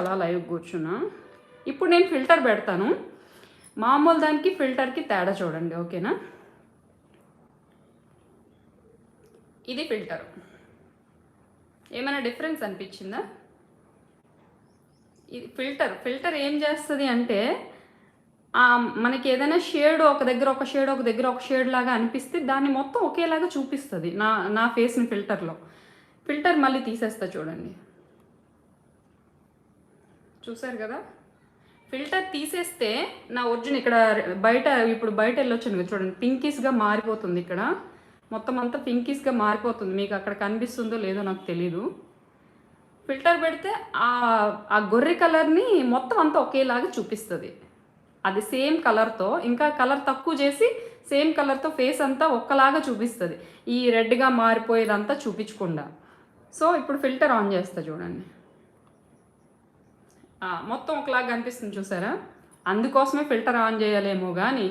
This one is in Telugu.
అలా లైవ్ కూర్చున్నా. ఇప్పుడు నేను ఫిల్టర్ పెడతాను. మామూలు దానికి ఫిల్టర్కి తేడా చూడండి. ఓకేనా? ఇది ఫిల్టర్. ఏమైనా డిఫరెన్స్ అనిపించిందా? ఇది ఫిల్టర్ ఏం చేస్తుంది అంటే మనకి ఏదైనా షేడ్ ఒక దగ్గర ఒక షేడ్ ఒక దగ్గర ఒక షేడ్ లాగా అనిపిస్తే దాన్ని మొత్తం ఒకేలాగా చూపిస్తుంది నా ఫేస్ని ఫిల్టర్లో. ఫిల్టర్ మళ్ళీ తీసేస్తా చూడండి. చూసారు కదా? ఫిల్టర్ తీసేస్తే నా ఒరిజిన్ ఇక్కడ ఇప్పుడు బయట వెళ్ళొచ్చాను కదా చూడండి, పింకీస్గా మారిపోతుంది. ఇక్కడ మొత్తం అంతా పింకీస్గా మారిపోతుంది. మీకు అక్కడ కనిపిస్తుందో లేదో నాకు తెలీదు. ఫిల్టర్ పెడితే ఆ గొర్రె కలర్ని మొత్తం అంతా ఒకేలాగా చూపిస్తుంది. అది సేమ్ కలర్తో ఇంకా కలర్ తక్కువ చేసి సేమ్ కలర్తో ఫేస్ అంతా ఒక్కలాగా చూపిస్తుంది, ఈ రెడ్గా మారిపోయేదంతా చూపించకుండా. సో ఇప్పుడు ఫిల్టర్ ఆన్ చేస్తా చూడండి. మొత్తం ఒకలాగా కనిపిస్తుంది చూసారా? అందుకోసమే ఫిల్టర్ ఆన్ చేయాలేమో కానీ